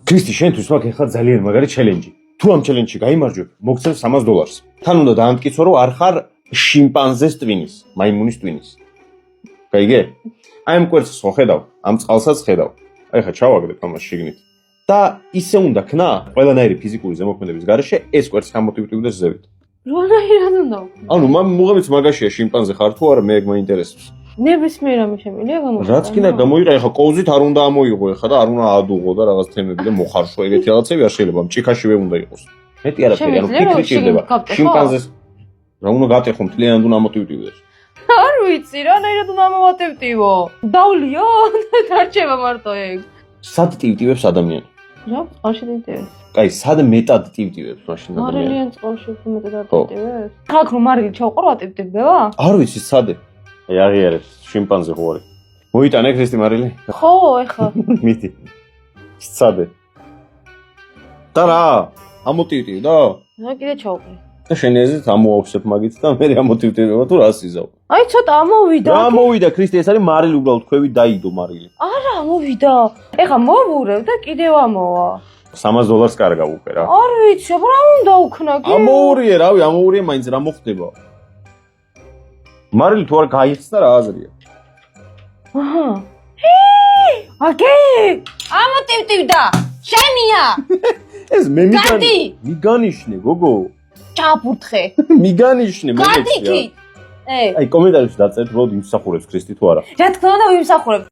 ქრისტი, შენთვის მაქვს ახლა ძალიან მაგარი ჩელენჯი. თუ ამ ჩელენჯში გაიმარჯვებ, მოგცემ $300. თან უნდა დაამტკიცო, რომ არ ხარ შიმპანზეს ტვინის, მაიმუნის ტვინის. გაიგე? აი ამ კვერცხს ხო ხედავ, ამ წყალსაც ხედავ. აი ხა ჩავაგდებ ამას შიგნით. და ისე უნდა ქნა, ყველანაირი ფიზიკური ზემოქმედების გარეშე ეს კვერცხი ამოტივტივდეს ზევით. რანაირად უნდა ვქნა? ანუ მოგებიც მაგაშია შიმპანზე ხარ თუ არა, მე მაინტერესებს. ნებისმიერ რამე შემიძლია გამოიყენო. რაც კიდე გამოიყენე, ხა კოვზით არ უნდა ამოიღო ხა და არ უნდა ადუღო და რაღაც თემები და მოხარშო ეგეთი რაღაცები არ შეიძლება, მჭიქაშივე უნდა იყოს. მეტი არაფერი, ანუ ფიქრი ჭირდება. შიმპანზეს რა უნდა გატეხო, მთლიანად უნდა ამოტივტივდეს. არ ვიცი, რანაირად უნდა ამოვატევტივო. დავლიო, დარჩება მარტო ეგ. სად ტივტივებს ადამიანი? რა, წყალში ტივტივებს. კაი, სად მეტად ტივტივებს მაშინ ადამიანი? მარილიან წყალში უფრო მეტად ტივტივებს. ხალხ რომ მარილი ჩავყო რა ტივტივდება? არ ვიცი, სადე. აი აღიარებს, შიმპანზე ხო არის. მოიტანე ქრისტი მარილი? ხო, ეხლა. მიდი. სადე. და რა? ამოტივტივდა? რა კიდე ჩავყრი. და შენ ეზეთ ამოავსებ მაგით და მე ამოტივტივება თუ რა სიზავ? აი ცოტა ამოვიდა. რა ამოვიდა ქრისტი, ეს არის მარილი უბრალოდ ქვევით დაიდო მარილი. არა, ამოვიდა. ეხლა მოვურევ და კიდევ ამოვა. $300 კარგავ უკვე რა. არ ვიცი, რა უნდა ვქნა კი? ამოურიე, რავი, ამოურიე მაინც რა მოხდება. მარილი თუ არ გაიხსნა რა აზრია? აჰა. აკე! ამოტივტივდა. შენია. ეს მე მიგანიშნე, გოგო. ჩაფურთხე. მიგანიშნე, გატიკი. აი კომენტარებში დაწერთ, რომ იმსახურებს ქრისტი თუ არა. რა თქმა უნდა, ვიმსახურებ.